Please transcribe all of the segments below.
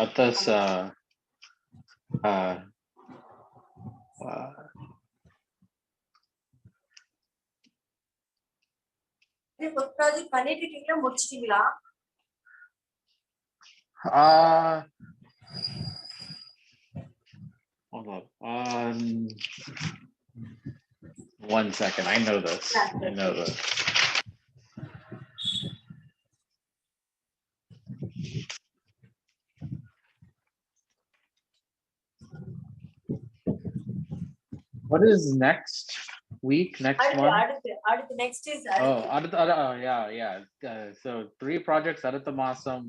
Atas ஒரு project பண்ணிட்டு இருக்கீங்களா, முடிச்சிட்டீங்களா? Hold on. 1 second. I know this. I know this. What is next week? Next month? Next is yeah. So 3 projects அடுத்த மாசம்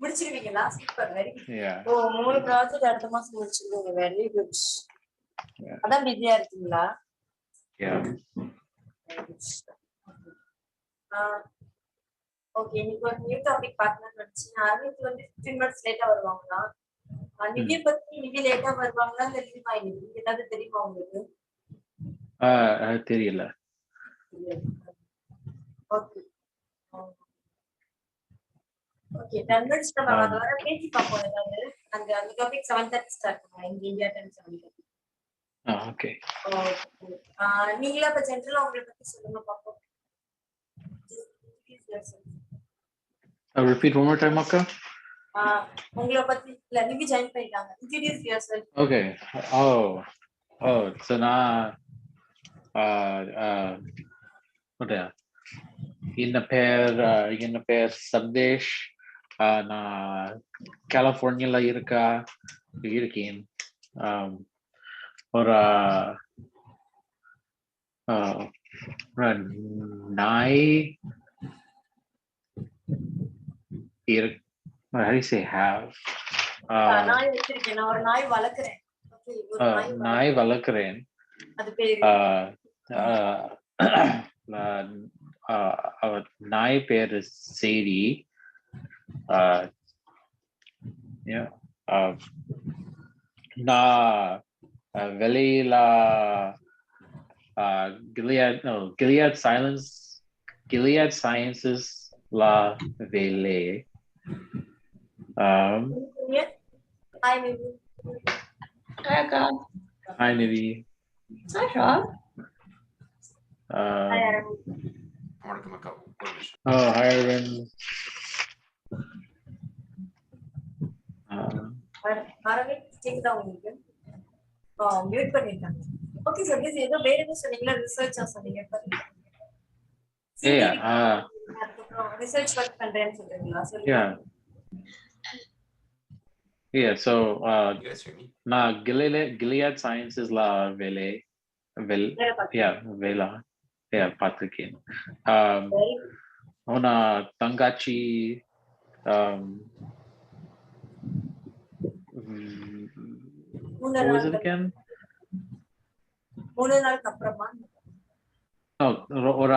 முடிச்சிருவீங்களா? Super, very good. Yeah. ஓ, 3 project அடுத்த மாசம் முடிச்சிருவீங்க. Very good. அதான் பிஸியா இருக்கீங்களா? Yeah. ஓகே, இன்னைக்கு ஒரு நியூ டாபிக் பார்க்கணும்னு நினைச்சேன். அரவிந்த் வந்து 15 மினிட்ஸ் லேட்டா வருவாங்களா? நிவியை பத்தி நிவி லேட்டா வருவாங்களா இல்ல லீவா? இன்னைக்கு ஏதாவது தெரியுமா உங்களுக்கு? தெரியல. ஓகே ஓகே, 10 மினிட்ஸ் நம்ம வர பேசி பார்ப்போம். ஏதாவது அந்த டாபிக் 7:30 ஸ்டார்ட் பண்ணுவோம். India time 7:30. ஓகே. நீங்களே அப்ப ஜெனரலா உங்களை பத்தி சொல்லுங்க பாப்போம். Repeat one more time, Akka. உங்களை பத்தி இல்ல, நிவி ஜாயின் பண்ணிட்டாங்க. Introduce yourself. Okay. So நான் என்ன பேர் சந்தேஷ். நான் கலிஃபோர்னியால இருக்கேன். ஒரு நாய் how do you say have? நாய் வச்சிருக்கேன். நான் ஒரு நாய் வளர்க்கிறேன். ஓகே, ஒரு நாய் வளர்க்கிறேன். அது பேரு அவர் நாய் பேரு சேரி. நான் வெளியில Gilead Sciences la வேலை. Hi, Nivi. Hi, Akka. Hi, Nivi. Hi, Sean. Hi, Arvind. வணக்கம் அக்கா. Hi, Arvind. அரவிந்த் கேக்குதா உங்களுக்கு? மியூட் பண்ணிட்டாங்க. ஓகே சார், இது ஏதோ வேற ஏதோ சொன்னீங்களா? ரிசர்ச்சா சொன்னீங்க. ரிசர்ச் ஒர்க் பண்றேன்னு சொல்றீங்களா? சொல்லுங்க. Yeah, so You guys hear me? நான் Gilead Sciences la வேலை பார்த்திருக்கேன். உன தங்காச்சி what was it again? 3 நாளுக்கு அப்புறமா ஒரு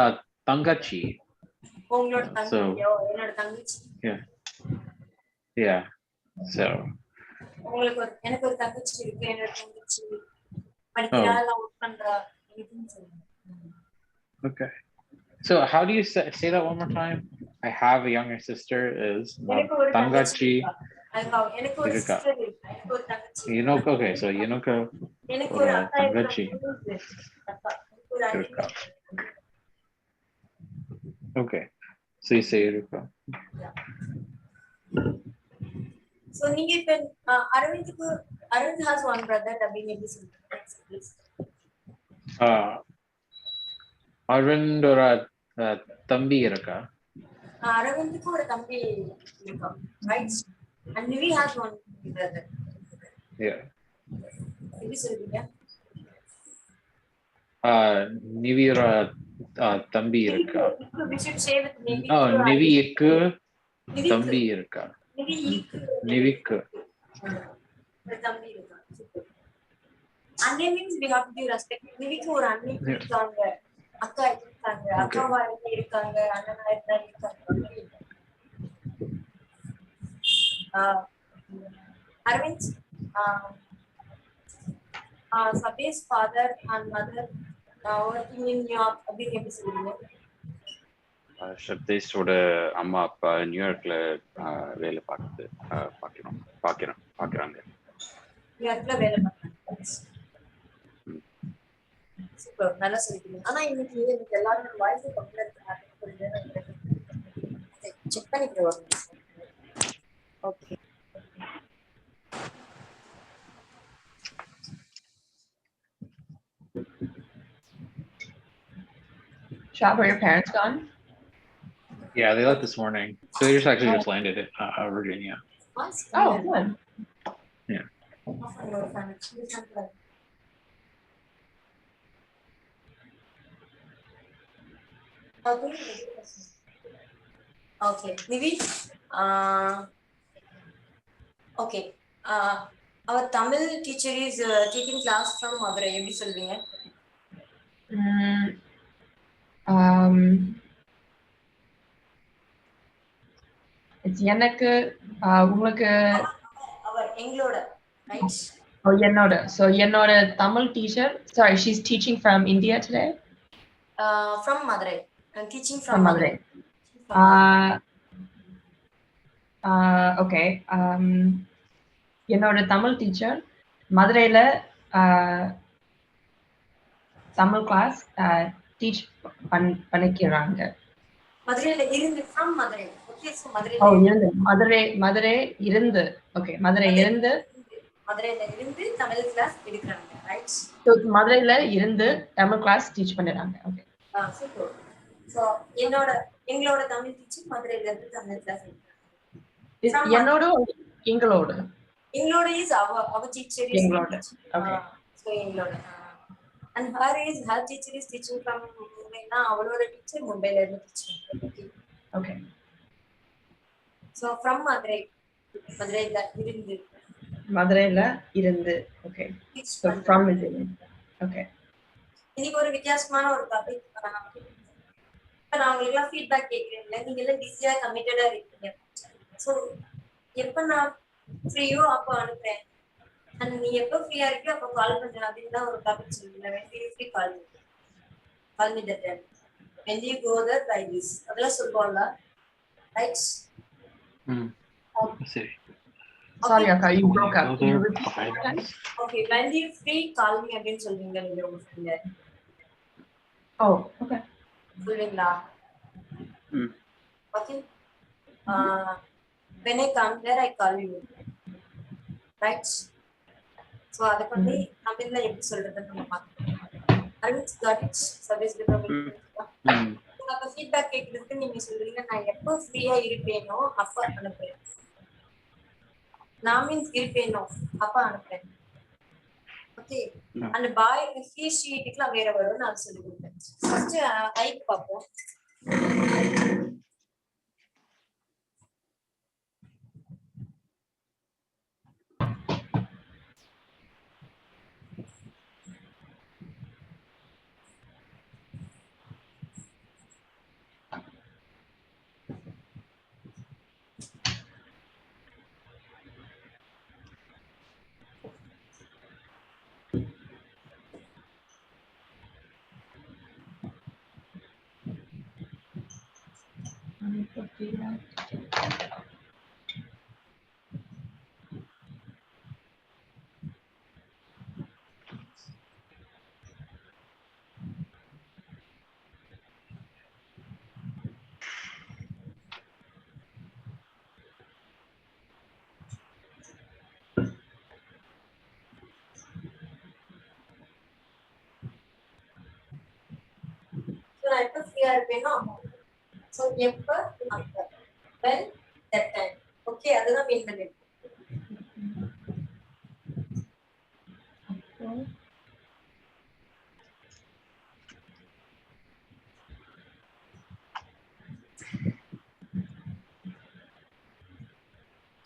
தங்காச்சி. உங்களோட தங்கையோ என்னோட தங்கச்சி? Yeah. So எனக்கு ஒரு தங்கச்சி இருக்கு. என்னோட தங்கச்சி படிக்கிறா, ஒர்க் பண்றா. Okay. So how do you say that one more time? I have a younger sister is Tangachi. எனக்கு ஒரு சிஸ்டர் இருக்கு. எனக்கு ஒரு தங்கச்சி. Okay, so எனக்கு ஒரு தங்கச்சி. Okay. So you say Iruka. So நீங்க இப்ப அரவிந்த் has one brother. அப்படின்னு எப்படி சொல்றீங்க? அரவிந்த் ஒரு தம்பி இருக்கா? அரவிந்துக்கு ஒரு தம்பி இருக்கா, right? And Nivi has one brother. Yeah. எப்படி சொல்றீங்க? நிவி ஒரு தம்பி இருக்கா? We should say with Nivi. நிவிக்கு தம்பி இருக்கா? நிவிக்கு தம்பி இருக்கா? அண்ணே means we have to give respect. நிவிக்கு ஒரு அண்ணி இருக்காங்க, அக்கா இருக்காங்க, அக்காவா இருக்காங்க, அண்ணனா இருக்காங்க. Arvind, Sabesh's father and mother working in New York அப்படின்னு எப்படி சொல்லுவீங்க? சதீஷோட அம்மா அப்பா நியூயார்க்ல வேலை பார்க்குறாங்க. நியூயார்க்ல வேலை பார்க்குறாங்க. சூப்பர், நல்லா சொல்லிட்டீங்க. ஆனா இன்னைக்கு எனக்கு எல்லாரும் வாய்ஸ் கம்மியா இருக்கு. செக் பண்ணிக்கிறேன். Okay. Shab, are your parents gone? Yeah, they left this morning. So they just landed in Virginia. Oh, good. Yeah. Okay. Nivi, okay. Our Tamil teacher is taking class from Madurai. எப்படி சொல்வீங்க? It's எனக்கு உங்களுக்கு அவர் எங்களோட, right? Oh, என்னோட. So என்னோட Tamil teacher, sorry, she's teaching from India today? From Madurai. I'm teaching from Madurai. Okay. என்னோட Tamil teacher மதுரையில Tamil class teach பண்ணிக்கிறாங்க. மதுரையில இருந்து from Madurai. Okay, so மதுரையில இருந்து okay, மதுரையில இருந்து தமிழ் கிளாஸ் எடுக்கறாங்க, right? So மதுரையில இருந்து தமிழ் கிளாஸ் டீச் பண்றாங்க. Okay. சூப்பர். So எங்களோட தமிழ் டீச்சர் மதுரையில இருந்து தமிழ் கிளாஸ் எடுக்கறாங்க. எங்களோட is our teacher is எங்களோட. Okay. So எங்களோட. And her teacher is teaching from Mumbai. அவளோட டீச்சர் மும்பைல இருந்து டீச்சிங். Okay. So from மதுரையில இருந்து. Okay. So from is in. Okay. இன்னைக்கு ஒரு வித்தியாசமான ஒரு டாபிக். நான் உங்களுக்கு ஃபீட்பேக் கேக்குறேன்ல, நீங்க எல்லாம் பிஸியா கமிட்டடா இருக்கீங்க. சோ எப்ப நான் ஃப்ரீயோ அப்ப அனுப்புறேன். and நீ எப்ப ஃப்ரீயா இருக்கியோ அப்ப கால் பண்றேன் அப்படினா ஒரு டாபிக் சொல்லுங்க. when you free call me that time. when you go there try this. அதெல்லாம் சொல்லுவாங்க. right? சரி. Sorry, Akka, you broke up. Okay, when you free call me again சொல்வீங்க நீங்க உங்க friend. Oh, okay. சொல்வீங்களா? Okay. When I come there I call you. Right? So அத பத்தி தமிழ்ல எப்படி சொல்றதுன்னு நம்ம பார்க்கலாம். Arvind got it. Service department. அப்ப ஃபீட்பேக் கேக்குறதுக்கு நீங்க சொல்றீங்க நான் எப்போ ஃப்ரீயா இருப்பேனோ அப்ப அனுப்புறேன். நான் மீன்ஸ் இருப்பேனோ அப்ப அனுப்புறேன். Okay. and by he she இதுல வேற வரும் நான் சொல்லி கொடுப்பேன். ஃபர்ஸ்ட் ஐ பாப்போம். நான் எப்ப ஃப்ரீயா இருப்பேனோ சோ எப்ப அப்ப when that time. ஓகே, அதுதான் மீன் பண்ணிருக்கேன்.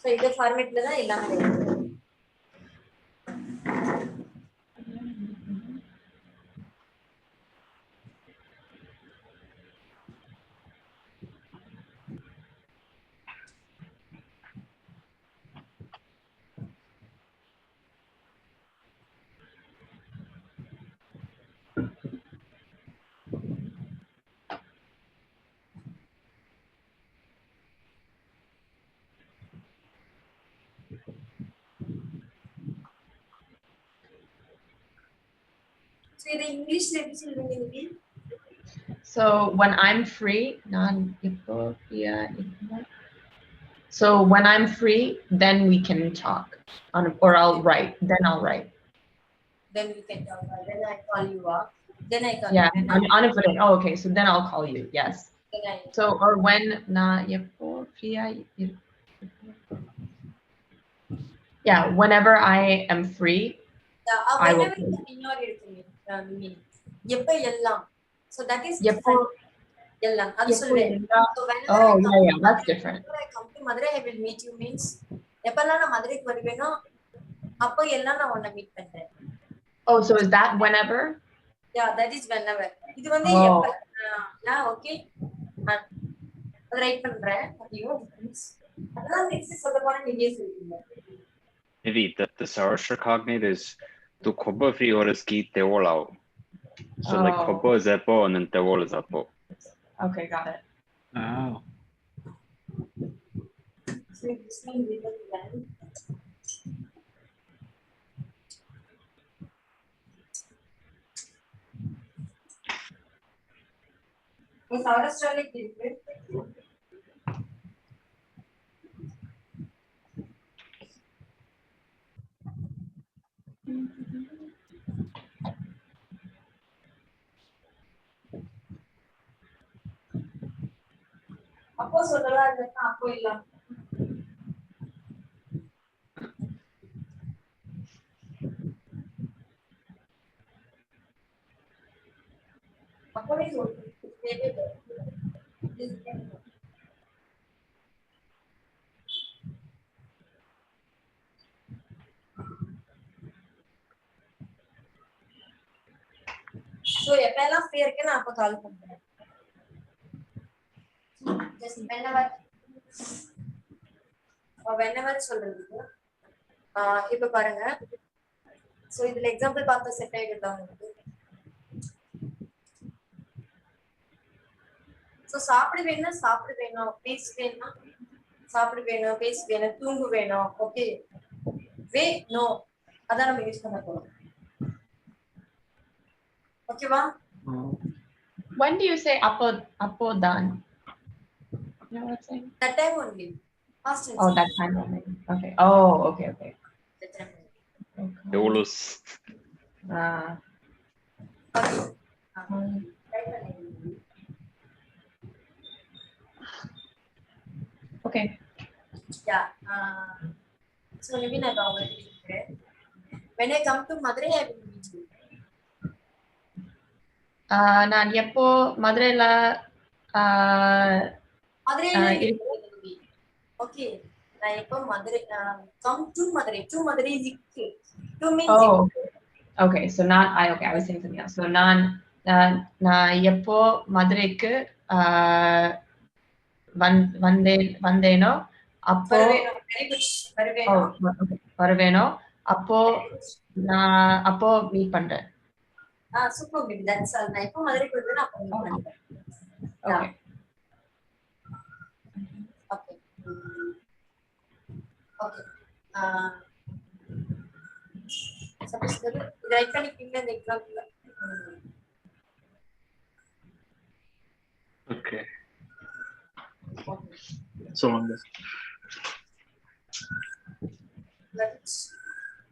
சோ இந்த ஃபார்மேட்ல தான் எல்லாமே இருக்கு. So இத இங்கிலீஷ்ல எப்படி சொல்லுவீங்க Nivi? So when I'm free, நான் எப்போ free-ஆ இருக்கேன்? So when I'm free, then we can talk, or I'll write. Then I'll write. Then we can talk. Then I call you up. Then I call Yeah, you. oh, okay. So then I'll call you. Yes. Then I. So or when நான் எப்போ free-ஆ Yeah, whenever I am free, I will. இன்னொரு இருக்குங்க நிவி. எப்ப எல்லாம். So that is எப்போ எல்லாம். அது சொல்றேன். So whenever Oh, yeah, that's different. I come to Madurai, I will meet you means எப்பெல்லாம் நான் மதுரைக்கு வருவேனோ அப்போ எல்லாம் நான் உன்னை மீட் பண்றேன். Oh, so is that whenever? Yeah, that is whenever. இது வந்து எப்ப நான் ஓகே நான் ரைட் பண்றேன். ஐயோ அதான் நெக்ஸ்ட் சொல்ல போறேன் நீங்க சொல்லுங்க. Maybe the Sarasha cognate is to kobo free or ski teolao. So like kobo is epo and then teol is apo. Okay, got it. Oh. So this means we will plan. Is Saurashtra different? அப்போ சொல்லலாம் இல்லைன்னா அப்போ இல்லாம அப்பவே சொல்றேன். So எப்பெல்லாம் free இருக்கேன் நான் அப்ப கால் பண்றேன். Just whenever சொல்றதுக்கு இப்ப பாருங்க. சோ இதுல எக்ஸாம்பிள் பார்த்தா செட் ஆயிடுதா உங்களுக்கு? சோ சாப்பிட வேணும் சாப்பிட வேணும் பேச வேணும் சாப்பிட வேணும் பேச வேணும் தூங்க வேணும் ஓகே வே நோ அதான் நம்ம யூஸ் பண்ண போறோம். ஓகேவா? When do you say apo dan? You know what I'm saying? That time only. Past tense. Oh, that time only. Okay. Oh, okay. That time only. Teolus. Okay. Okay. Yeah. So Nivin, I already said. When I come to Madurai, I will meet you. நான் எப்போ மதுரையில Okay. நான் எப்போ Madurai come to Madurai. To Madurai is ikku. To means Oh. Okay. So I was saying something else. So நான் எப்போ மதுரைக்கு வந்தேனோ அப்போ வருவேனோ அப்போ மீட் பண்றேன். Super good. That's all. நான் எப்போ மதுரைக்கு வருவேனோ அப்போ மீட் பண்றேன். Okay. Okay. Okay. Suppose இது ரைட் பண்ணிக்கிங்க இந்த எக்ஸாம்பிள். Okay. சொல்லுங்க.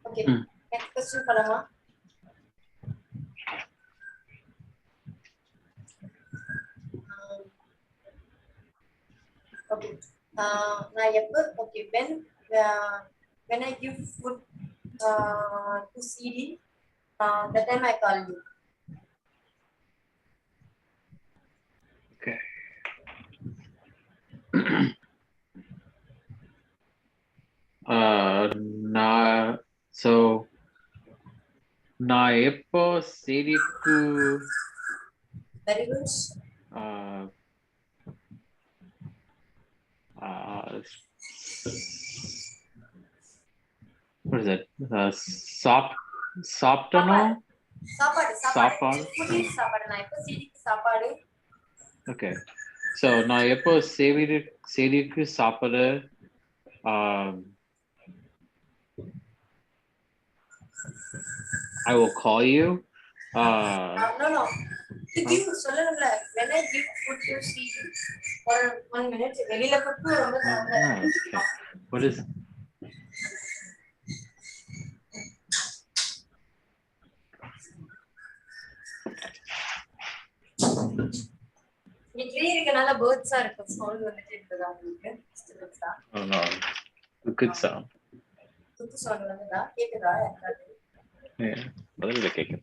Okay. Next question பண்ணலாமா? Okay. நான் எப்போ okay when I give food to CD that time I call you. Okay. நான் எப்போ சிடிக்கு Very good. what is it? சாப்பிட்டனோ? சாப்பாடு. நான் எப்போ சிடிக்கு சாப்பாடு. Okay. So நான் எப்போ சிடிக்கு சாப்பாடு I will call you. No. To give சொல்லணும்ல when I give food to see for 1 minute வெளியில போட்டு ரொம்ப okay. What is இட்லி இருக்கனால பேர்ட்ஸா இருக்கு சவுண்ட் வந்துட்டே இருக்குதா உங்களுக்கு டிஸ்டர்பன்ஸா oh no, a good sound. குத்து சவுண்ட் வந்துதா கேக்குதா யாராவது Yeah. பதில் கேக்குது.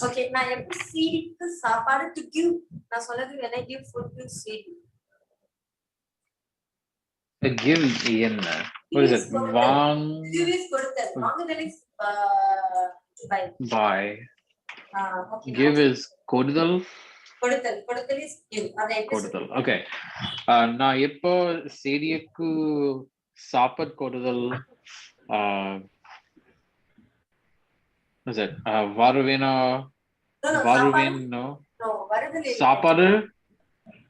ஓகே நான் எப்ப சீடிக்கு சாப்பாடு to give நான் சொன்னது when I give food to CD Give என்ன? What is it? Vang give is கொடுத்தல் வாங்குதல் is buy buy. okay Give is கொடுதல். கொடுத்தல் is give அதை எப்படி கொடுதல். Okay. நான் எப்போ சீடிக்கு சாப்பாடு கொடுதல் what is it? வருவேனோ வருவேனோ வருதல் சாப்பாடு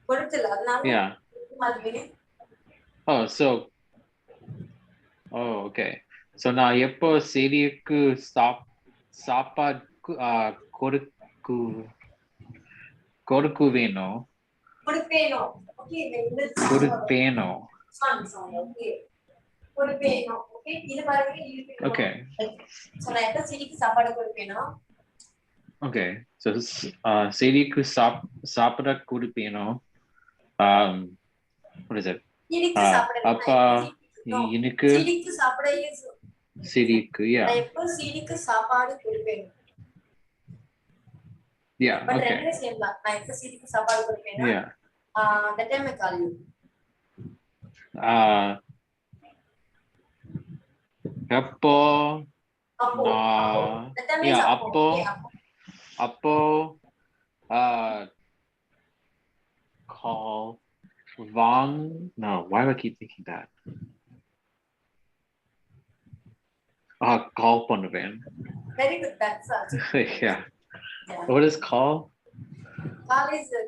கொடுத்தல் அதனால yeah. மாதிரி Oh, okay. So நான் எப்போ சீடிக்கு சாப்பாடு கொடுக்குவேனோ ஓகே கொடுப்பேனோ ஓகே கொடுப்பேனோ ஓகே இது பாருங்க okay. சோ நான் எப்ப சீடிக்கு சாப்பாடு கொடுப்பேனோ okay. So சீடிக்கு சாப்பாடு கொடுப்பேனோ what is it? சீடிக்கு சாப்பாடு அப்பா எனக்கு சீடிக்கு சாப்பாடு சீடிக்கு yeah நான் எப்ப சீடிக்கு சாப்பாடு கொடுப்பேனோ yeah but okay ரெண்டுமே சேம் தான் நான் எப்ப சீடிக்கு சாப்பாடு கொடுப்பேனோ yeah that time I call you எப்போ அப்போ that time is yeah அப்போ அப்போ call Vang no why do I keep thinking that call பண்ணுவேன் very good that's all yeah what is call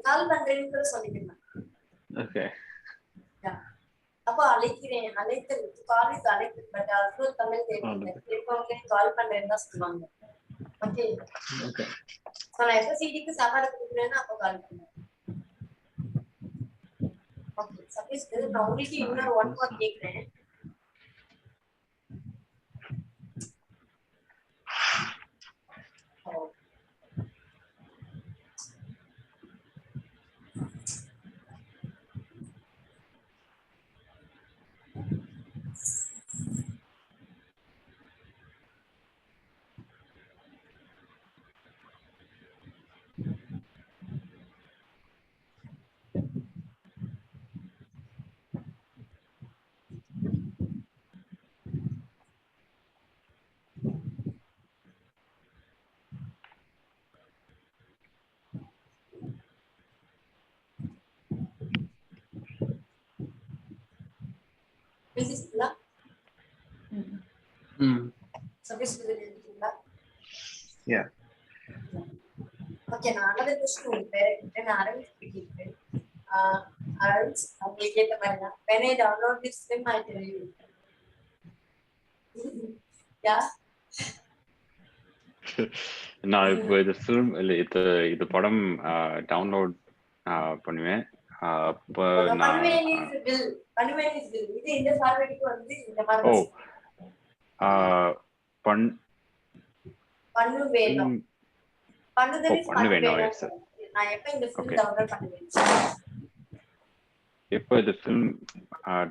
கால் பண்றேன்னு கூட சொல்லிக்கலாம் okay அப்ப அழைக்கிறேன் அழைத்தல் கால் இஸ் அழைத்தல் பட் also தமிழ் தெரியல எப்பவுமே கால் பண்றேன்னு தான் சொல்லுவாங்க ஓகே okay சோ நான் எப்ப சீடிக்கு சாப்பாடு கொடுக்குறேன்னா அப்ப கால் பண்ணுவேன் ஓகே சப்போஸ் நான் உங்களுக்கு இன்னொரு ஒன் மோர் கேக்குறேன் பேசிட்டீங்களா சப்போஸ் பேசிட்டீங்களா yeah ஓகே நான் another question உங்களுக்கு பேர் நான் அரவிந்த் கேக்குறேன் அரவிந்த் அவங்க கேட்ட மாதிரி தான் when I download this film I tell you yeah நான் இப்போ இந்த ஃபிலிம் இல்லை இது படம் டவுன்லோட் பண்ணுவேன் அப்போ நான் பண்ணுவேன் இது இந்த ஃபார்மேட்டுக்கு வந்து இந்த மாதிரி பண்ணுவேணும் பண்ணுவேணும் சார் நான் எப்ப இந்த ஃபிலிம் டவுன்லோட் பண்ணுவேன் எப்போ இந்த ஃபிலிம்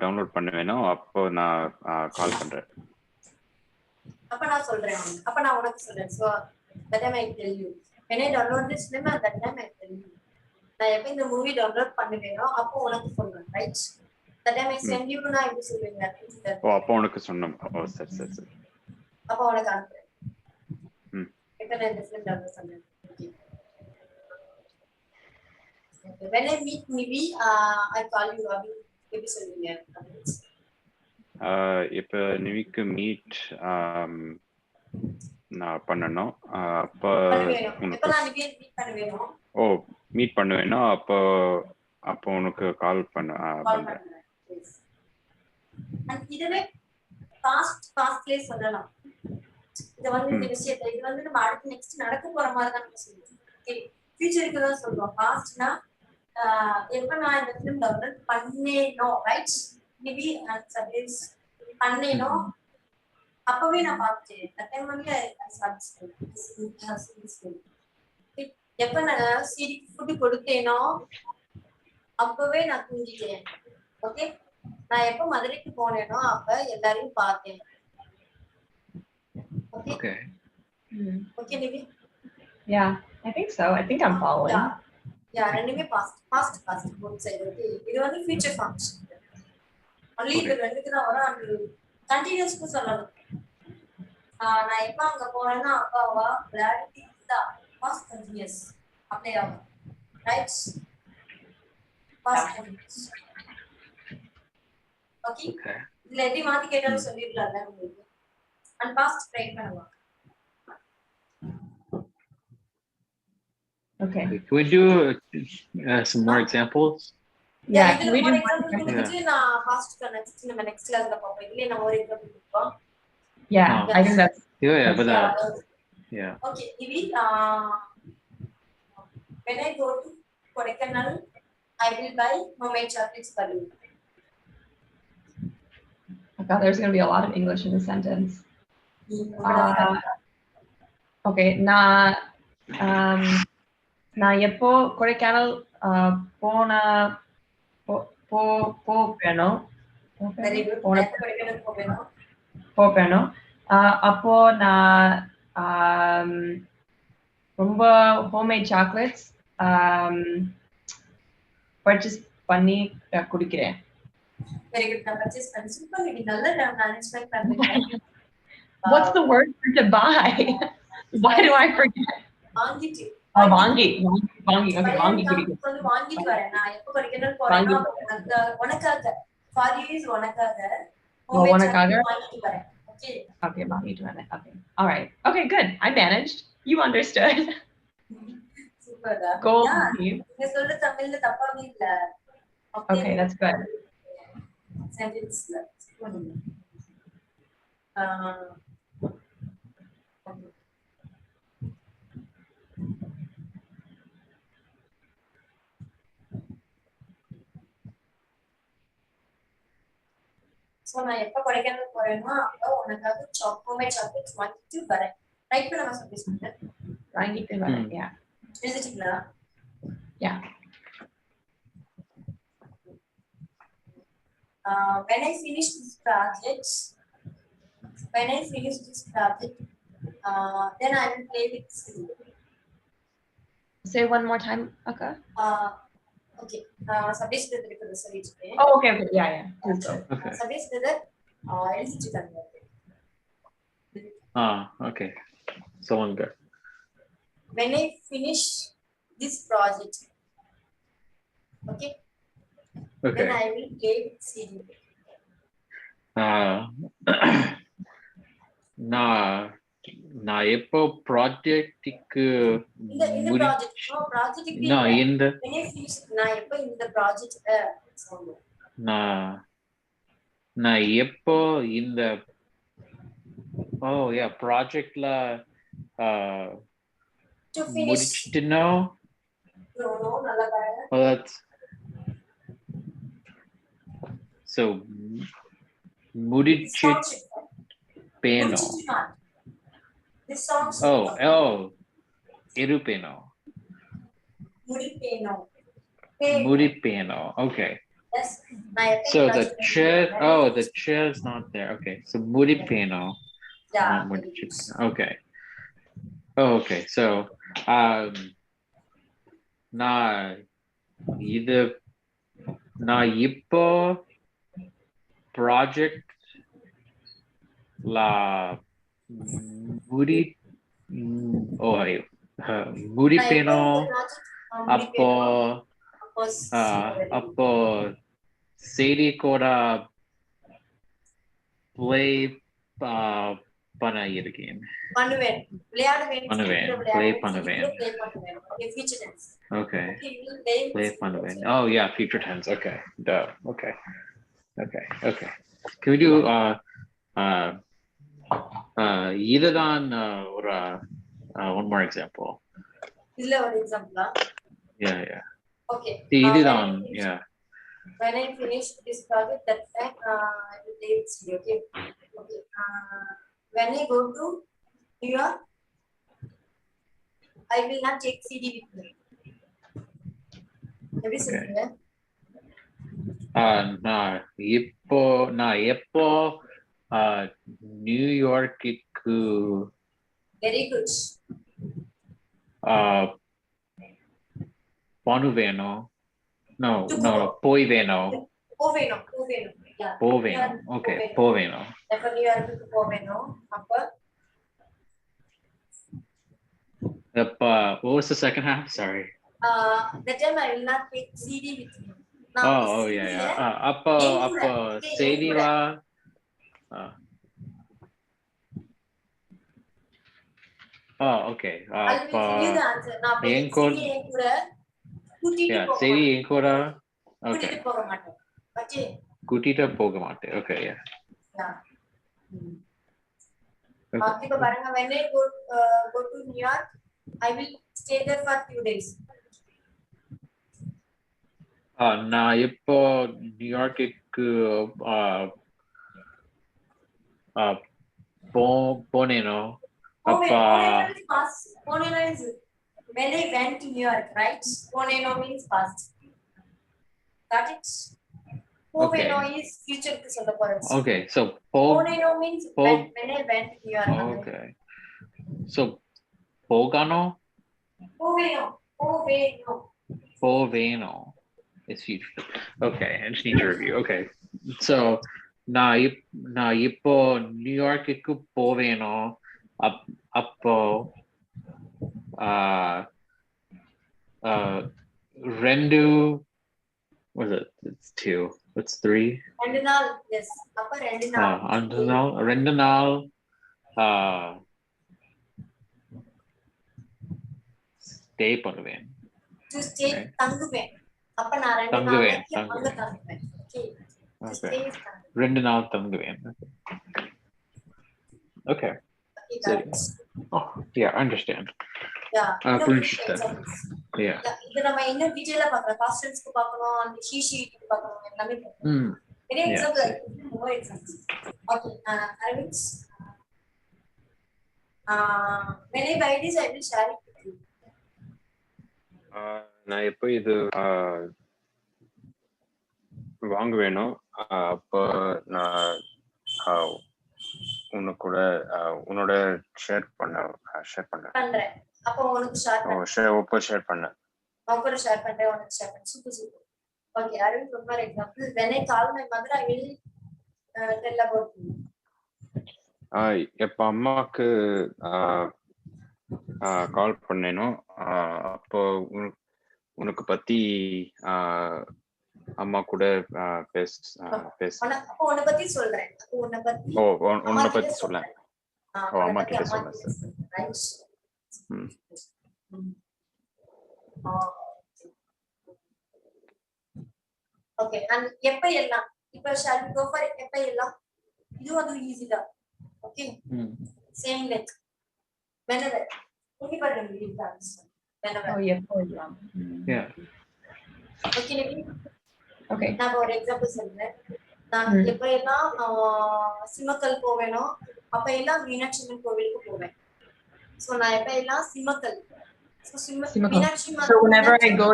டவுன்லோட் பண்ணுவேனோ அப்போ நான் கால் பண்றேன் அப்ப நான் சொல்றேன் அப்ப நான் உனக்கு சொல்றேன் so that time I tell you when I download this film at that time I tell you நான் எப்ப இந்த மூவி டவுன்லோட் பண்ணுவேனோ அப்போ உனக்கு சொல்றேன் right that time I send you நான் எப்படி சொல்லுவீங்க அப்போ உனக்கு சொன்னோம் சரி அப்போ உனக்கு அனுப்புறேன் எப்ப நான் இந்த film download பண்றேன் okay when I meet Nivi I call you Abhi எப்படி சொல்லுவீங்க இப்போ நிவிக்கு மீட் நான் பண்ணணும் அப்போ மீட் பண்ணுவேனோ அப்போ உனக்கு கால் பண்றேன் இதுவே பாஸ்ட்லயே சொல்லலாம் இத வந்து இந்த விஷயத்தை இது வந்து நம்ம அடுத்து நெக்ஸ்ட் நடக்க போற மாதிரி தான் நம்ம சொல்லுவோம். ஓகே, ஃபியூச்சருக்கு தான் சொல்றோம். பாஸ்ட்னா எப்ப நான் இந்த ஃபிலிம் டெவலப் பண்ணேனோ, ரைட்? மேபி சர்வீஸ் பண்ணேனோ அப்பவே நான் பார்த்தேன். அந்த டைம் வந்து எப்ப நான் சிடி ஃபுட் கொடுத்தேனோ அப்பவே நான் தூங்கிட்டேன். ஓகே, நான் எப்ப மதுரைக்கு போனேனோ அப்ப எல்லாரையும் பார்த்தேன். Okay Okay. Okay Nivi. Yeah, I think so. I think I'm following. யா ரெண்டுமே பாஸ்ட் போத் சைடு. ஓகே, இது வந்து ஃபியூச்சர் ஃபங்க்ஷன். ஒன்லி இது ரெண்டுக்கு தான் வரும். அண்ட் கண்டினியூஸ்க்கு சொல்லணும். நான் எப்ப அங்க போறேன்னா அப்பாவா கிளாரிட்டி தான் பாஸ்ட் கண்டினியூஸ் அப்ளை ஆகும். Right? Past continuous. Okay, Okay. இதுல எப்படி மாத்தி கேட்டாலும் சொல்லிடலாம்ல உங்களுக்கு. அண்ட் பாஸ்ட் ட்ரை பண்ணலாம். Okay. Can we do some more examples? Yeah, இதுல can we more do example one? கொடுத்துட்டு நான் பாஸ்ட்க்கு நெக்ஸ்ட் நம்ம நெக்ஸ்ட் கிளாஸ்ல பார்ப்போம். இதுல நம்ம ஒரு எக்ஸாம்பிள் கொடுப்போம். Yeah, Oh. I think that's Yeah, but yeah. Okay, Ivi, when I go to Kodaikanal, I will buy homemade chocolates for you. I thought there's going to be a lot of English in the sentence. Okay, நான் எப்போ Kodaikanal போவேணும் Very good. Kodaikanal போவேணும். போவேணும். அப்போ நான் ரொம்ப homemade chocolates purchase பண்ணி குடிக்கிறேன். Very good. நான் purchase பண்ணி super நீ நல்ல மேனேஜ்மென்ட் பண்றீங்க. What's the word for to buy? Why do I forget? வாங்கிட்டு. வாங்கி. Okay, வாங்கி குடிக்கிறேன். வந்து வாங்கிட்டு வரேன். நான் எப்போ கொடைக்கானல் போறேன்னா உனக்காக for you is உனக்காக உனக்காக வாங்கிட்டு வரேன். Okay. Okay, வாங்கிட்டு வரேன். Okay. All right. Okay, good. I managed. You understood. Super. Gold. நீங்க சொல்ற தமிழ்ல தப்பாவே இல்ல. Okay, that's good. Sentenceல. So நான் எப்ப கொடைக்கானல் போறேன்னா அப்ப உனக்காக ஹோம்மேட் சாக்லேட்ஸ் வாங்கிட்டு வரேன். ரைட் பண்ண நான் சர்வீஸ் பண்றேன். வாங்கிட்டு வரேன். Yeah. எழுதிட்டீங்களா? Yeah. When I finish this project, then I will play with you. Say one more time, Akka. Okay. Subject இருக்குது சொல்லிட்டேன். Oh, okay. Yeah. Please go. Okay. Subject எழுதிட்டாங்க. Okay. So on go. When I finish this project, okay, Okay. then I will play with CD. நான் எப்போ ப்ராஜெக்ட்டுக்கு இந்த project இந்த when I finish நான் எப்போ இந்த project சொல்லுவேன். நான் எப்போ இந்த ப்ராஜெக்ட்ல To finish. முடிச்சிட்டனோ. No, நல்லா பாருங்க. Oh, that's so முடிச்சிட்டேனோ. This song. இருப்பேனோ. முடிப்பேனோ. Okay. Yes. So the chair is not there. Okay. So முடிப்பேனோ. Yeah. Okay. Okay. So நான் இப்போ ப்ராஜெக்ட் முடிப்பேனோ. அப்போ செய்தி கூட play பண்ண இருக்கேன். பண்ணுவேன். விளையாடுவேன். Play பண்ணுவேன். Okay, future tense. Okay. Okay, you will play. Play பண்ணுவேன். Oh yeah, future tense. Okay. Duh. Okay. Can we do இதுதான் ஒரு one more example. இதுல ஒரு எக்ஸாம்பிளா? Yeah. Okay. இதுதான் yeah. When I finish this project, that time I will take this video. Okay. When I go to New York, I will not take CD with me. எப்படி சொல்றீங்க? நான் எப்போ நியூயார்க்குக்கு Very good. போவேனோ போவேனோ Yeah. போவேனோ okay போவேனோ எப்ப நியூயார்க்குக்கு போவேனோ அப்ப what was the second half? Sorry. That time I will not take CD with me. Yeah. அப்போ செய்திவா okay. I will give you the answer. நான் செய்தி என் கூட okay. கூட்டிட்டு போக மாட்டேன். Okay. கூட்டிட்டு போக மாட்டேன். Okay, yeah. இப்ப பாருங்க, when I go to New York, I will stay there for few days. நான் இப்போ நியூயார்க்குக்கு போனேனோ அப்பா Poneno is when I went to New York, right? Poneno means past. Got it? Poneno is future ku solla poren. Okay, so Poneno means when I went to New York. Okay. So pogano? Poveno is future. Okay, I just need to review. Okay. So na ipo New York-ku poveno appo rendu what is it? It's 2. It's 3. Rendu naal, yes. Appa rendu naal stay பண்ணுவேன். To stay தங்குவேன். அப்ப நான் ரெண்டு நாள் அங்க தங்குவேன். Okay. ரெண்டு நாள் தங்குவேன். Okay. Oh, yeah, I understand. Yeah. Yeah. இது நம்ம இன்னும் டீடைலா பார்க்கலாம். past tense க்கு பார்க்கணும், and she க்கு பார்க்கணும், எல்லாமே பார்க்கணும். Any example? No examples. Okay. Arvind. When I buy this, I will share it with you. நான் எப்போ இது வாங்குவேனோ அப்போ நான் உன்னோட ஷேர் பண்றேன். அப்போ உனக்கு ஷேர் பண்ணேன். உனக்கு ஷேர் பண்றேன், உனக்கு ஷேர் பண்ணேன். Super. Okay, Arvind, for example, when I call my mother, I will tell about you. எப்ப அம்மாக்கு கால் பண்ணேனோ அப்போ உனக்கு பத்தி அம்மா கூட அப்போ உன்னை பத்தி சொல்றேன். உன்னை பத்தி சொல்லேன். அம்மா கிட்ட சொல்லேன். ஓகே, and எப்ப எல்லாம் இப்ப shall we go for எப்ப எல்லாம்? இது வந்து ஈஸி தான். Okay, same like whenever. Okay பாருங்க, இது தான் whenever. எப்ப எல்லாம். Yeah. ஓகே நிவி. ஓகே, நான் ஒரு எக்ஸாம்பிள் சொல்றேன். நான் எப்ப எல்லாம் சிம்மக்கல் போவேனோ அப்ப எல்லாம் மீனாட்சி அம்மன் கோவிலுக்கு போவேன். சோ நான் எப்ப எல்லாம் Simmakkal. So whenever I go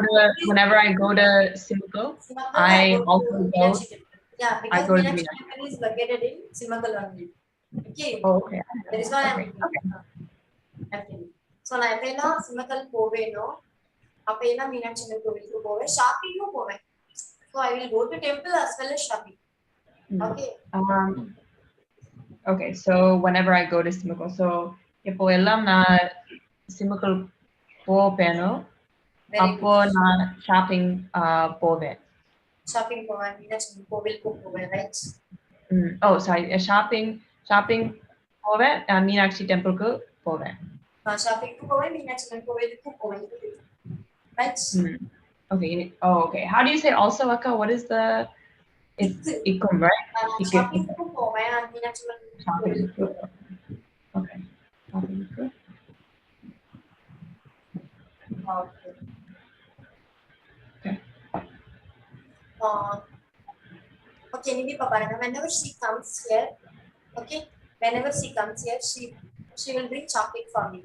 to Simikal, I also go. Yeah, because Meenakshi Temple is located in Simikal only. Okay. Okay. That is why so நான் எப்பெல்லாம் Simikal போவேனோ அப்பெல்லாம் மீனாட்சி அம்மன் கோவிலுக்கு போவேன், ஷாப்பிங்கும் போவேன். So I will go to temple as well as shopping. Okay. Okay, so whenever I go to Simikal, so இப்போ எல்லாம் நான் Simikal போவேனோ அப்போ நான் ஷாப்பிங் போவேன். ஷாப்பிங் போவேன், மீனாட்சி அம்மன் கோவிலுக்கு போவேன், ரைட்? ஷாப்பிங் போவேன், மீனாட்சி டெம்பிளுக்கு போவேன். ஷாப்பிங்க்கு போவேன், மீனாட்சி அம்மன் கோவிலுக்கு போவேன், right? Okay. How do you say also, Akka? What is the ikum, right? ஷாப்பிங்க்கு போவேன், மீனாட்சி அம்மன் கோவிலுக்கு அவளுக்கு. Okay. Okay. Okay, Nivi Paparana, whenever she comes here, okay, whenever she comes here, she will bring chocolate for me.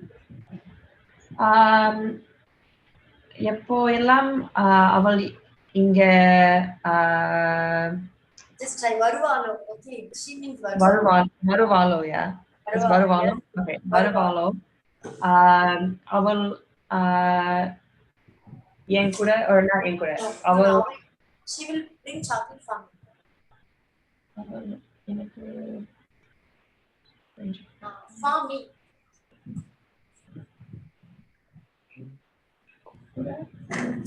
எப்போ எல்லாம் அவள் இங்க Just try Varuvalo, okay, she means Varuvalo. வருவாளோ yeah வருவாளோ okay வருவாளோ அவள் என் கூட or not என் கூட அவள் she will bring chocolate for me. அவள் எனக்கு For me.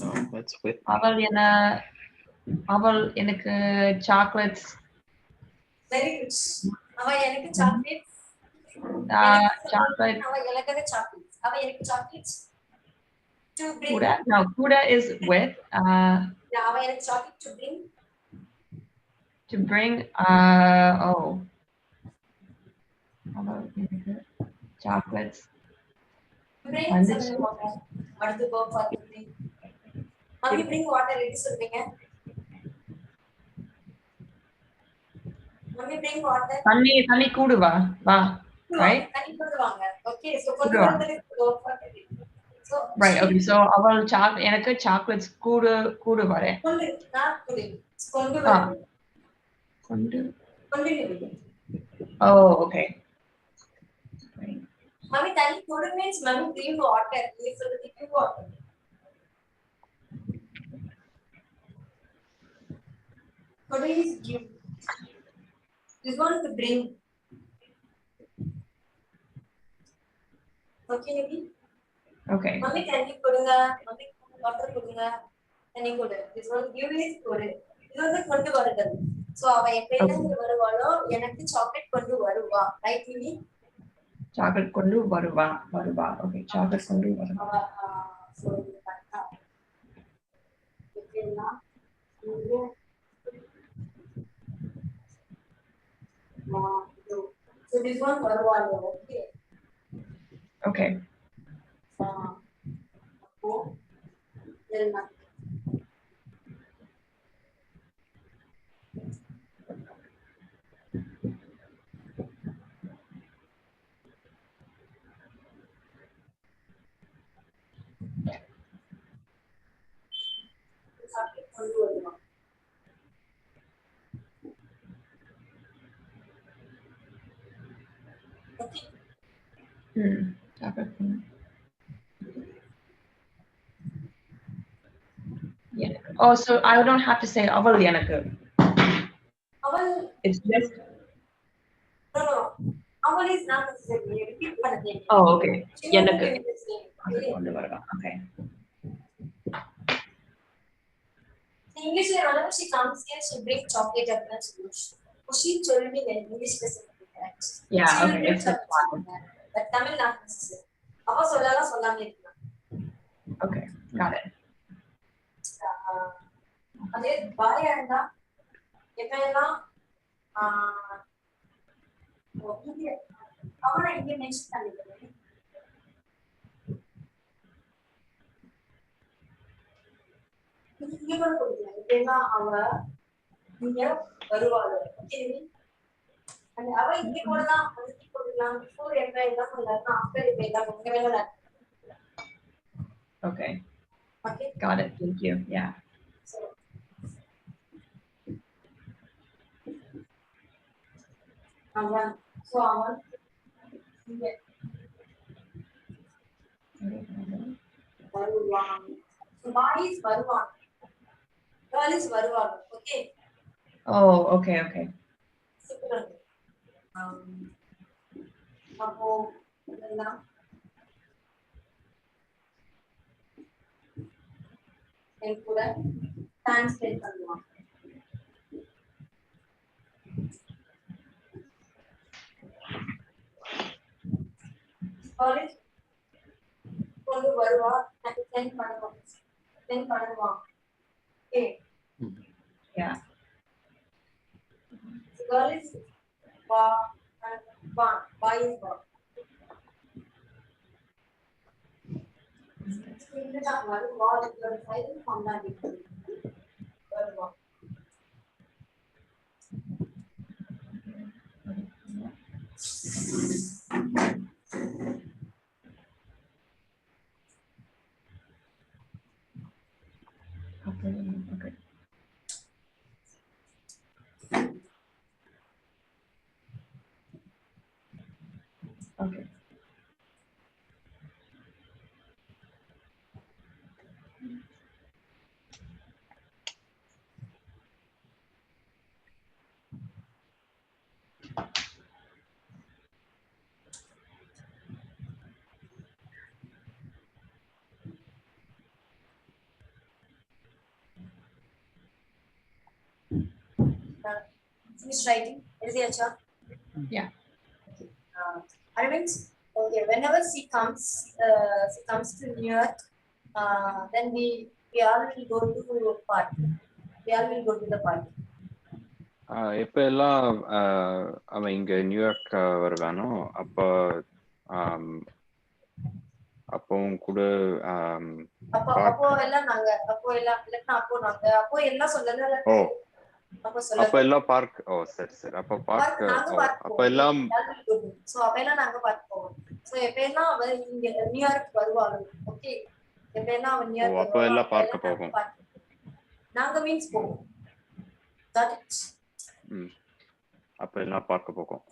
No, that's with. அவள் எனக்கு சாக்லேட்ஸ் Very good. அவ எனக்கு chocolates. chocolate அவ எனக்கு chocolates. அவ எனக்கு chocolates. To bring. Kuda? No, Kuda is with. அவ எனக்கு chocolate to bring. To bring. Oh. Chocolates. Bring some water. What to go for the bring? Mommy, bring water. Ready, சொல்லுங்க. Mommy, bring water. தண்ணி கூடு வா right? தண்ணி கொண்டு வாங்க. Okay, so கொண்டு வந்து go for the bring. So right, okay, so அவள் எனக்கு chocolates கூடு வரேன். கொண்டு நான் கொண்டு வரேன். கொண்டு. Oh, okay. Mommy, tani kudu means mommy bring water. Please, so bring water. Kudu is give. This one to bring. Okay, Nivi? Okay. Mommy, tani kudunga. Mommy, water kudunga. Tani kudu. This one give is kudu. This one is kondu varudal. So, ava eppella varuvalo, enakku chocolate kondu varuva. Right, Nivi? Chocolate kondu varuva. Okay, chocolate kondu varuva. So this one varuvaalo, okay. Okay. Chocolate kondu. Yeah. Oh, so I don't have to say aval enakku. Aval. It's just. No. Aval is not necessary. Repeat panadhe. Oh, okay. Enakku. Okay. English, whenever she comes here, she brings chocolate and solution. She told me in English specifically, correct? Yeah, she okay. It's just fine. But Tamil not necessary. Ava sollala sollama irukku. Okay, got it. அதே பாயா இருந்தா எப்பெல்லாம் அவனை இங்க mention பண்ணிக்கிறேன். இங்க கூட கொடுக்கலாம். எப்பெல்லாம் அவ இங்க வருவாளோ, அவ இங்க போடலாம், அதுக்கு போடலாம். பிஃபோர் எப்ப எல்லாம் சொல்லலாம், ஆஃப்டர் எப்ப எல்லாம் உங்க வேலை. Okay. Okay. Got it. Thank you. Yeah. So அவன் இங்க வருவான். Boy is வருவான். Girl is வருவான். Okay. Oh, okay. அப்போ இதெல்லாம் என் கூட டைம் ஸ்பெண்ட் பண்ணுவான். காலேஜ் கொண்டு வருவா, சென்ட் பண்ணுவான். Okay. Yeah. Girl is boy is boy. Okay. Okay. Finish writing. எழுதியாச்சா? Yeah. Arvind, okay. Whenever she comes to New York, then we all will go to park. We all will go to the park. எப்ப எல்லாம் அவன் இங்க New York வருவானோ அப்பவும் கூட அப்போ எல்லாம் நாங்க அப்போ எல்லாம் சொல்லல. அப்ப எல்லாம் பார்க் சரி அப்ப பார்க் அப்ப எல்லாம் சோ அப்ப எல்லாம் நாங்க பார்க் போவோம். சோ எப்பெல்லாம் அவ இங்க நியூயார்க் வருவாளோ, ஓகே, எப்பெல்லாம் அவ நியூயார்க் அப்ப எல்லாம் பார்க்க போவோம். நாங்க மீன்ஸ் போவோம். Got it? அப்ப எல்லாம் பார்க்க போவோம்.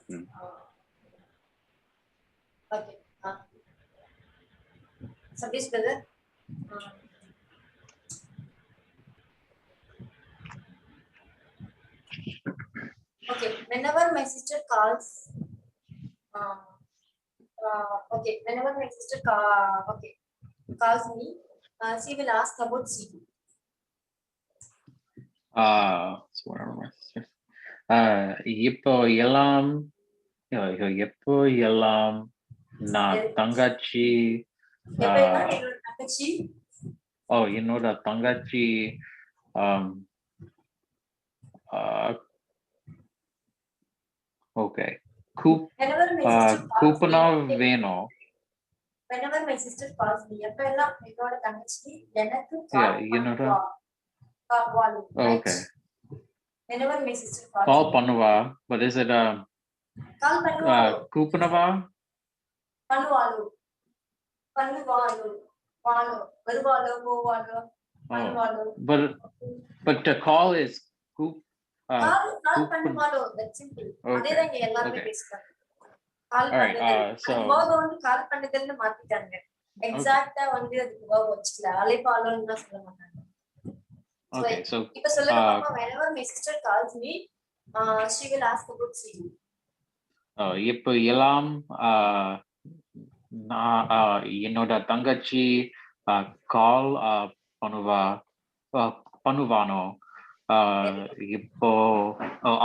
Okay. Sabis brother. Okay, whenever my sister calls, whenever my sister calls me, she will ask about CD. So what are my sisters? இப்போ எல்லாம் நான் தங்கச்சி என்னோட தங்கச்சி okay. கூப்பனா வேணும். Whenever my sister calls me, எப்பெல்லாம் என்னோட தங்கச்சி எனக்கு okay. Whenever my sister calls call பண்ணுவா, but is it call பண்ணுவா கூப்பனவா பண்ணுவாளோ வருவாளோ போவாளோ பண்ணுவாளோ. But to call is call பண்ணுவாளோ, that's simple. அதேதான் இங்க எல்லாரும் பேசுறாங்க. கால் பண்ணுதல், so verb வந்து கால் பண்ணுதல்னு மாத்திட்டாங்க. எக்ஸாக்ட்டா வந்து அதுக்கு verb வச்சுக்கல, அழைப்பாளோன்னு தான் சொல்ல மாட்டாங்க. okay, so இப்ப சொல்லுங்க பாப்பா. Whenever my sister calls me, she will ask about CD. இப்போ எல்லாம் என்னோட தங்கச்சி கால் பண்ணுவானோ இப்போ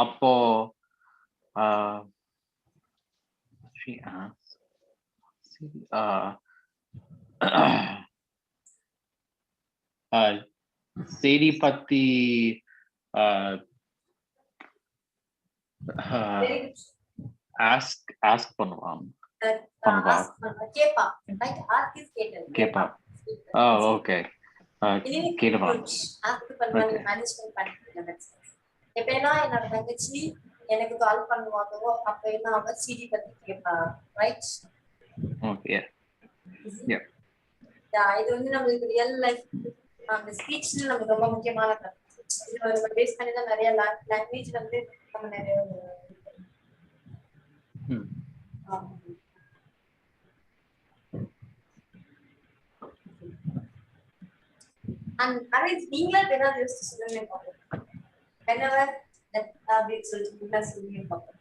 அப்போ she asks சேதி பத்தி ask பண்ணுவான் கேப்பா. Like ask is கேப்பா. okay. கேப்பா. ask பண்ணுவாங்க, மேனேஜ்மென்ட் பண்ணிட்டு. எப்பெல்லாம் என்னோட தங்கச்சி எனக்கு கால் பண்ணுவாங்களோ அப்ப என்ன அவ சிடி பத்தி கேப்பா, ரைட்? okay. yeah. இது வந்து நமக்கு ரியல் லைஃப் அந்த ஸ்பீச்ல நமக்கு ரொம்ப முக்கியமான இது ஒரு பேஸ் பண்ணி தான் நிறைய லாங்குவேஜ் வந்து நம்ம நிறைய நீங்களே ஏதாவது யோசிச்சு சொல்லுங்க பாப்போம். whenever that அப்படின்னு சொல்லிட்டு சொல்லுங்க பாப்போம்.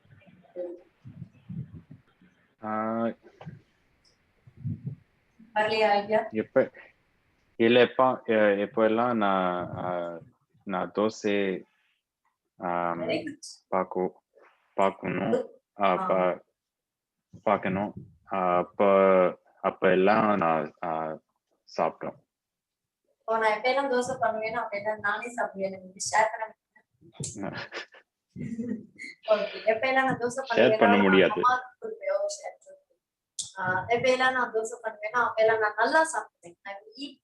வரலையா ஐடியா? எப்போ எல்லாம் நான் தோசை பார்க்கணும் அப்ப எல்லாம் நான் சாப்பிட்டோம். நான் எப்பெல்லாம் தோசை பண்ணுவேன்னா அப்பெல்லாம் நானே சாப்பிடுவேன். எனக்கு ஷேர் பண்ண எப்பெல்லாம் நான் தோசை ஷேர் பண்ண முடியாது. எப்பெல்லாம் நான் தோசை பண்ணுவேன்னா அப்பெல்லாம் நான் நல்லா சாப்பிடுவேன். I will eat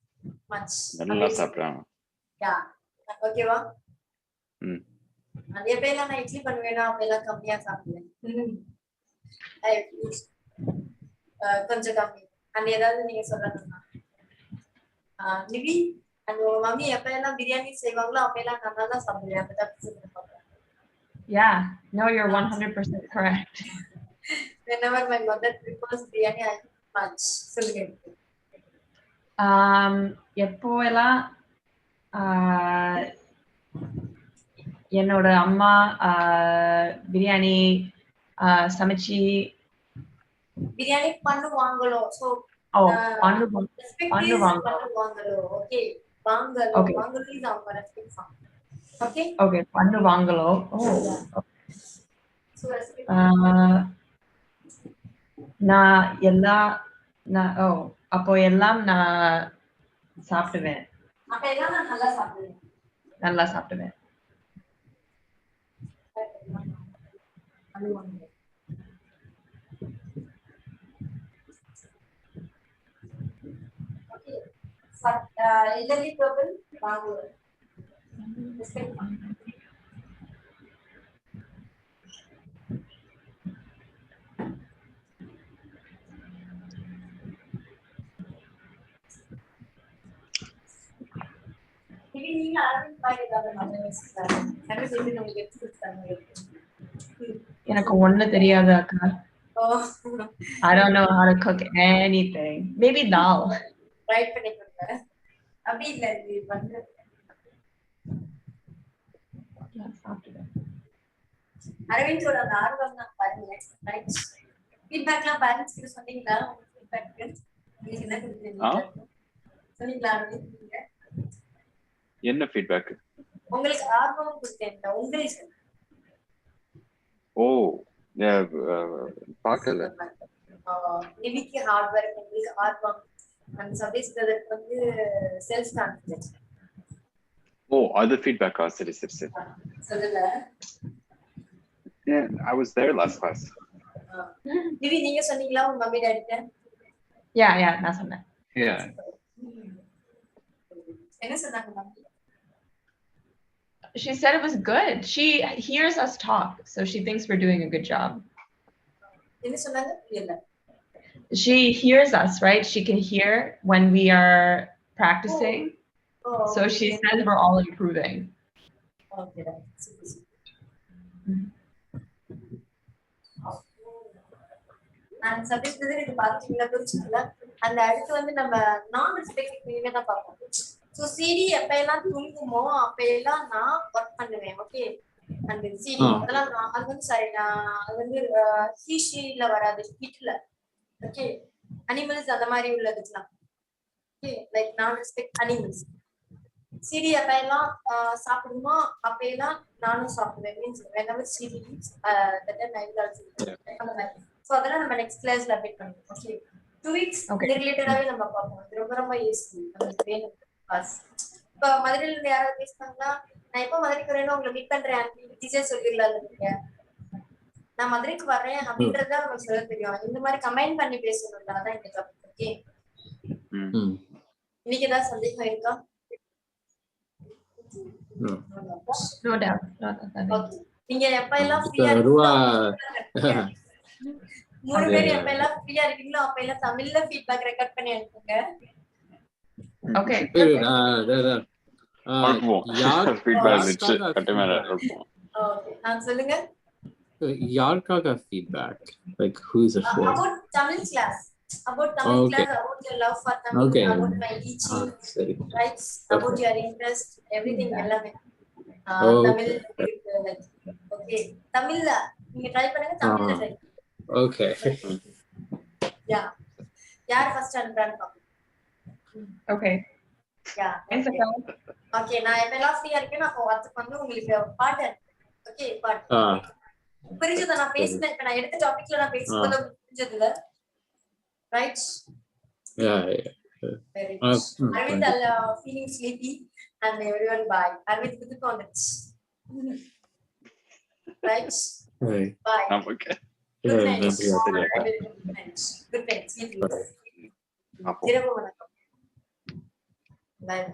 much. நல்லா சாப்பிடுறாங்க. Yeah. ஓகேவா? ம். அது எப்பெல்லாம் நான் இட்லி பண்ணுவேன்னா அப்பெல்லாம் கம்மியா சாப்பிடுவேன். I will eat, கொஞ்சம் கம்மி. அந்த ஏதாவது நீங்க சொல்லணும்னா நிவி அந்த மம்மி எப்பெல்லாம் பிரியாணி செய்வாங்களோ அப்பெல்லாம் நான் நல்லா சாப்பிடுவேன். அப்பதான் Yeah, no, you're 100% correct. whenever my mother prefers biryani, I eat much. சொல்லுங்க. எப்போவெல்லாம் என்னோட அம்மா பிரியாணி சமைச்சு பிரியாணி பண்ணுவாங்களோ சோ பண்ணுவாங்களோ ஓகே வாங்கலோ Okay. வாங்கலோ is our respect song. Okay? Okay பண்ணுவாங்களோ So respect. அப்போ எல்லாம் நான் சாப்பிடுவேன். அப்பெல்லாம் நான் நல்லா சாப்பிடுவேன். Okay. Elderly people வாங்குவாங்க. Respect. நீங்க அரவிந்த் பாய் ஏதாவது உங்களுக்கு எனக்கு ஒண்ணு தெரியாது அக்கா. I don't know how to cook anything. Maybe dal. Right பண்ணி கொடுங்க. அப்படி இல்ல இது வந்து அரவிந்தோட அந்த ஆர்வம் தான் பாருங்க. ரைட். ஃபீட்பேக்லாம் பேரண்ட்ஸ் கிட்ட சொன்னீங்களா? ஃபீட்பேக் உங்களுக்கு என்ன கொடுத்தீங்க? சொன்னீங்களா அரவிந்த்? என்ன ஃபீட்பேக்? உங்களுக்கு ஆர்வம் கொடுத்தேன் உங்களுக்கு. பார்க்கல. நிவிக்கு ஹார்ட் ஒர்க் உங்களுக்கு ஆர்வம் and சதீஷ் பிரதருக்கு வந்து செல்ஃப் கான்ஃபிடன்ஸ். அது ஃபீட்பேக்கா? சரி. சொல்லல. Yeah, I was there last class. Nivi நீங்க சொன்னீங்களா உங்க மம்மி டாடி கிட்ட? Yeah, நான் சொன்னேன். Yeah. என்ன சொன்னாங்க mummy? She said it was good. She hears us talk, so she thinks we're doing a good job. என்ன சொன்னாங்க? இல்ல. She hears us, right? She can hear when we are practicing. So she says we're all improving. Okay. நான் Satish brother இது பாத்தீங்களா புரிஞ்சுங்களா? அந்த அடுத்து வந்து நம்ம நான் ரெஸ்பெக்ட் நீங்க தான் பார்ப்போம். சோ சிடி எப்பெல்லாம் தூங்குமோ அப்பெல்லாம் நான் வர்க் பண்ணுவேன். ஓகே அந்த சிடி அதெல்லாம் அது வந்து சரி அது வந்து ஹீஷில வராது ஹிட்ல. ஓகே அனிமல்ஸ் அந்த மாதிரி உள்ளதுலாம். ஓகே லைக் நான் ரெஸ்பெக்ட் அனிமல்ஸ். சிடி எப்பெல்லாம் சாப்பிடுமோ அப்பெல்லாம் நானும் சாப்பிடுவேன். மீன்ஸ் whenever சிடி that time I will also அந்த மாதிரி. சோ அதெல்லாம் நம்ம நெக்ஸ்ட் கிளாஸ்ல அப்டேட் பண்ணுவோம். ஓகே 2 weeks இது ரிலேட்டடாவே நம்ம பார்ப்போம். இது ரொம்ப ஈஸி நமக்கு வேணும். இப்ப மதுரையில இருந்து யாராவது பேசுனாங்களா? நான் எப்ப மதுரைக்கு வரேன்னு உங்களை மீட் பண்றேன் டீச்சர் சொல்லிடலாம். நீங்க நான் மதுரைக்கு வர்றேன் அப்படின்றத உங்களுக்கு சொல்ல தெரியும். இந்த மாதிரி கம்பைன் பண்ணி பேசணும்ல, அதான் இந்த டாபிக். ஓகே இன்னைக்கு ஏதாவது சந்தேகம் இருக்கா? No doubt. ஓகே நீங்க எப்ப எல்லாம் ஃப்ரீயா இருக்கீங்களோ மூணு பேர் எப்ப எல்லாம் ஃப்ரீயா இருக்கீங்களோ அப்ப எல்லாம் தமிழ்ல ஃபீட்பேக் ரெக்கார்ட் பண்ணி அனுப்புங்க. Okay. சொல்லுங்க. யாருக்காக feedback? Like who's it for? About Tamil class. About Tamil class, about your love for Tamil, about my teaching, right? About your interest, everything. எல்லாமே. Tamil. Okay. Tamil நீங்க ட்ரை பண்ணுங்க. தமிழ்ல try. Okay. Yeah. யார் first அனுப்புறான்னு பாப்போம். Okay. Yeah. Okay, நான் எப்பெல்லாம் ஃப்ரீயா இருக்கேனோ அப்போ வாட்ஸ்அப் வந்து உங்களுக்கு பாட்டு. ஓகே பாட்டு. புரிஞ்சதா நான் பேசினேன்? இப்ப நான் எடுத்த டாபிக்ல நான் பேசுறது புரிஞ்சதுல? Right? Yeah. Very good. Arvind feeling sleepy and everyone bye. Arvind குதுக்கு வந்துச்சு. Right? Right. Bye. Okay. Good night. நன்றி அதுலேட்டா Good night. Good night. Sweet dreams. அப்போ இரவு வணக்கம். Bye.